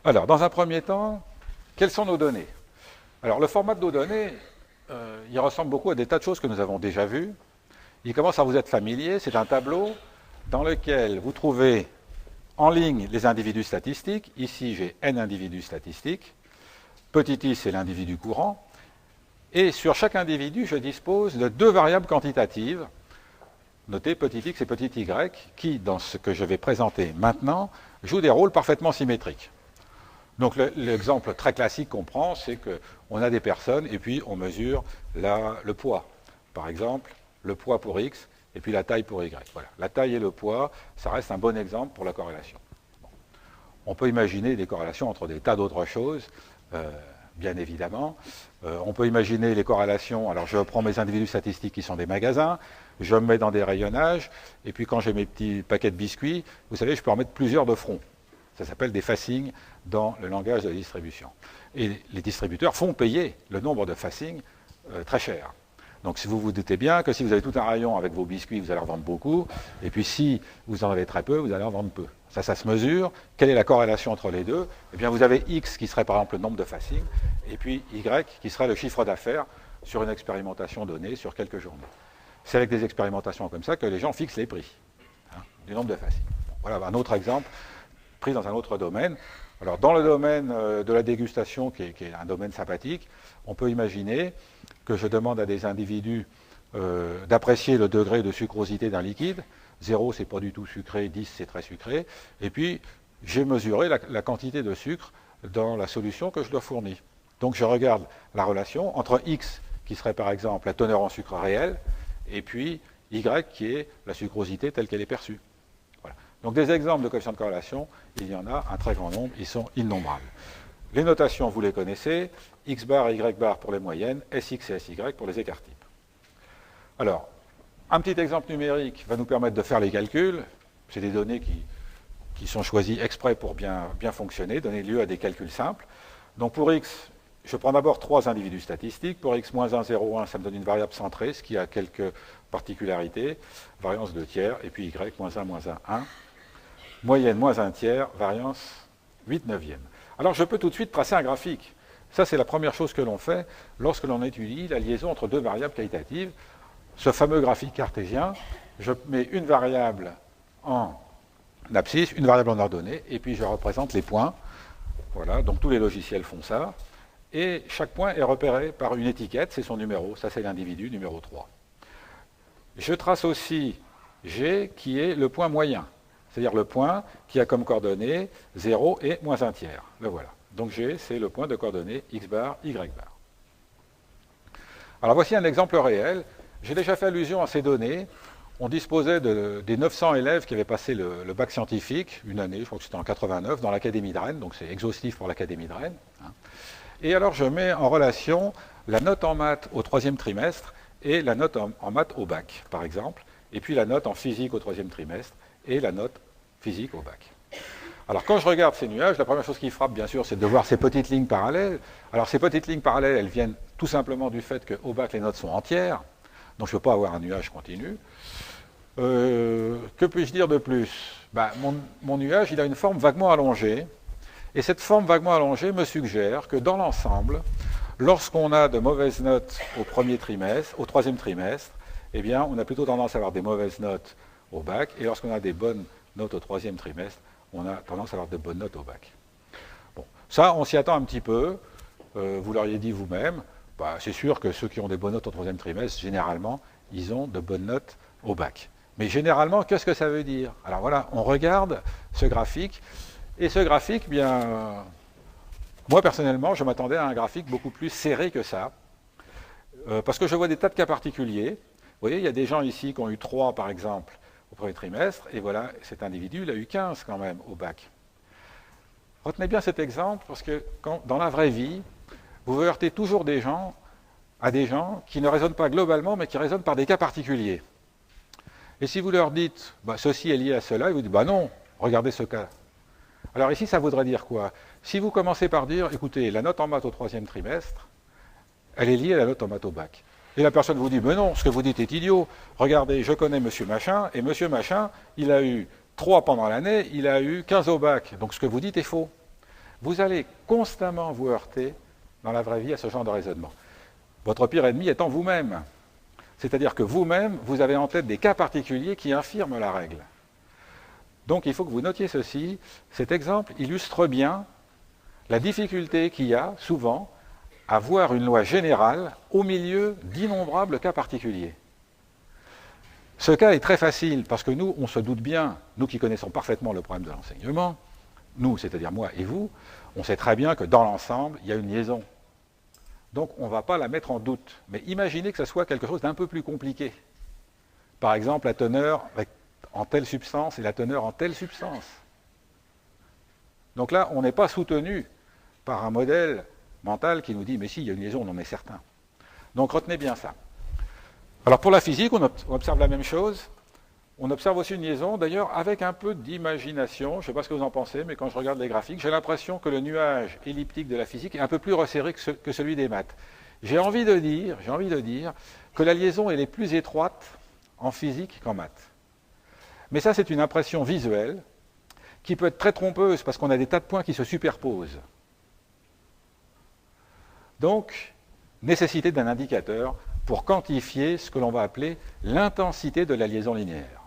Alors, dans un premier temps, quelles sont nos données? Alors, le format de nos données, il ressemble beaucoup à des tas de choses que nous avons déjà vues. Il commence à vous être familier. C'est un tableau dans lequel vous trouvez en ligne les individus statistiques. Ici, j'ai n individus statistiques. Petit i, c'est l'individu courant. Et sur chaque individu, je dispose de deux variables quantitatives. Notez petit x et petit y, qui, dans ce que je vais présenter maintenant, jouent des rôles parfaitement symétriques. Donc l'exemple très classique qu'on prend, c'est qu'on a des personnes et puis on mesure le poids. Par exemple, le poids pour x et puis la taille pour y. Voilà. La taille et le poids, ça reste un bon exemple pour la corrélation. Bon. On peut imaginer des corrélations entre des tas d'autres choses, bien évidemment. On peut imaginer les corrélations, alors je prends mes individus statistiques qui sont des magasins, je me mets dans des rayonnages, et puis quand j'ai mes petits paquets de biscuits, vous savez, je peux en mettre plusieurs de front. Ça s'appelle des facings dans le langage de la distribution. Et les distributeurs font payer le nombre de facings très cher. Donc si vous vous doutez bien que si vous avez tout un rayon avec vos biscuits, vous allez en vendre beaucoup, et puis si vous en avez très peu, vous allez en vendre peu. Ça se mesure. Quelle est la corrélation entre les deux? Eh bien, vous avez x qui serait par exemple le nombre de facings, et puis y qui serait le chiffre d'affaires sur une expérimentation donnée sur quelques journées. C'est avec des expérimentations comme ça que les gens fixent les prix du nombre de facings. Bon, voilà un autre exemple pris dans un autre domaine. Alors, dans le domaine de la dégustation, qui est un domaine sympathique, on peut imaginer que je demande à des individus d'apprécier le degré de sucrosité d'un liquide. 0, c'est pas du tout sucré, 10, c'est très sucré. Et puis, j'ai mesuré la quantité de sucre dans la solution que je dois fournir. Donc, je regarde la relation entre x, qui serait par exemple la teneur en sucre réel, et puis y, qui est la sucrosité telle qu'elle est perçue. Voilà. Donc, des exemples de coefficients de corrélation, il y en a un très grand nombre, ils sont innombrables. Les notations, vous les connaissez, x bar et y bar pour les moyennes, sx et sy pour les écarts types. Alors, un petit exemple numérique va nous permettre de faire les calculs. C'est des données qui sont choisies exprès pour bien fonctionner, donner lieu à des calculs simples. Donc pour x, je prends d'abord trois individus statistiques. Pour x moins 1, 0, 1, ça me donne une variable centrée, ce qui a quelques particularités. Variance 2 tiers, et puis y moins 1, moins 1, 1. Moyenne moins 1 tiers, variance 8 neuvième. Alors je peux tout de suite tracer un graphique. Ça, c'est la première chose que l'on fait lorsque l'on étudie la liaison entre deux variables qualitatives. Ce fameux graphique cartésien, je mets une variable en abscisse, une variable en ordonnée, et puis je représente les points. Voilà, donc tous les logiciels font ça. Et chaque point est repéré par une étiquette, c'est son numéro, ça c'est l'individu, numéro 3. Je trace aussi G, qui est le point moyen, c'est-à-dire le point qui a comme coordonnées 0 et moins 1 tiers. Le voilà. Donc G, c'est le point de coordonnées x bar, y bar. Alors voici un exemple réel. J'ai déjà fait allusion à ces données. On disposait des 900 élèves qui avaient passé le bac scientifique, une année, je crois que c'était en 89, dans l'Académie de Rennes, donc c'est exhaustif pour l'Académie de Rennes. Et alors je mets en relation la note en maths au troisième trimestre et la note en maths au bac, par exemple, et puis la note en physique au troisième trimestre et la note physique au bac. Alors quand je regarde ces nuages, la première chose qui frappe, bien sûr, c'est de voir ces petites lignes parallèles. Alors ces petites lignes parallèles, elles viennent tout simplement du fait qu'au bac, les notes sont entières. Donc je ne peux pas avoir un nuage continu. Que puis-je dire de plus? Mon nuage, il a une forme vaguement allongée. Et cette forme vaguement allongée me suggère que dans l'ensemble, lorsqu'on a de mauvaises notes au premier trimestre, au troisième trimestre, eh bien, on a plutôt tendance à avoir des mauvaises notes au bac. Et lorsqu'on a des bonnes notes au troisième trimestre, on a tendance à avoir de bonnes notes au bac. Bon, ça, on s'y attend un petit peu. Vous l'auriez dit vous-même. C'est sûr que ceux qui ont des bonnes notes au troisième trimestre, généralement, ils ont de bonnes notes au bac. Mais généralement, qu'est-ce que ça veut dire? Alors voilà, on regarde ce graphique, et ce graphique, bien, moi personnellement, je m'attendais à un graphique beaucoup plus serré que ça, parce que je vois des tas de cas particuliers. Vous voyez, il y a des gens ici qui ont eu 3, par exemple, au premier trimestre, et voilà, cet individu, il a eu 15 quand même au bac. Retenez bien cet exemple, parce que dans la vraie vie, vous heurtez toujours à des gens qui ne raisonnent pas globalement, mais qui raisonnent par des cas particuliers. Et si vous leur dites, ceci est lié à cela, ils vous disent, non, regardez ce cas. Alors ici, ça voudrait dire quoi? Si vous commencez par dire, écoutez, la note en maths au troisième trimestre, elle est liée à la note en maths au bac. Et la personne vous dit, non, ce que vous dites est idiot. Regardez, je connais monsieur machin, et monsieur machin, il a eu 3 pendant l'année, il a eu 15 au bac. Donc ce que vous dites est faux. vous allez constamment vous heurter dans la vraie vie à ce genre de raisonnement. Votre pire ennemi étant vous-même. C'est-à-dire que vous-même, vous avez en tête des cas particuliers qui infirment la règle. Donc il faut que vous notiez ceci. Cet exemple illustre bien la difficulté qu'il y a souvent à voir une loi générale au milieu d'innombrables cas particuliers. Ce cas est très facile parce que nous, on se doute bien, nous qui connaissons parfaitement le problème de l'enseignement, nous, c'est-à-dire moi et vous, on sait très bien que dans l'ensemble, il y a une liaison. Donc on ne va pas la mettre en doute. Mais imaginez que ce soit quelque chose d'un peu plus compliqué. Par exemple, la teneur en telle substance et la teneur en telle substance. Donc là, on n'est pas soutenu par un modèle mental qui nous dit « mais si, il y a une liaison, on en est certain ». Donc retenez bien ça. Alors pour la physique, on observe la même chose. On observe aussi une liaison, d'ailleurs, avec un peu d'imagination. Je ne sais pas ce que vous en pensez, mais quand je regarde les graphiques, j'ai l'impression que le nuage elliptique de la physique est un peu plus resserré que celui des maths. J'ai envie de dire que la liaison elle est plus étroite en physique qu'en maths. Mais ça, c'est une impression visuelle qui peut être très trompeuse parce qu'on a des tas de points qui se superposent. Donc, nécessité d'un indicateur pour quantifier ce que l'on va appeler l'intensité de la liaison linéaire.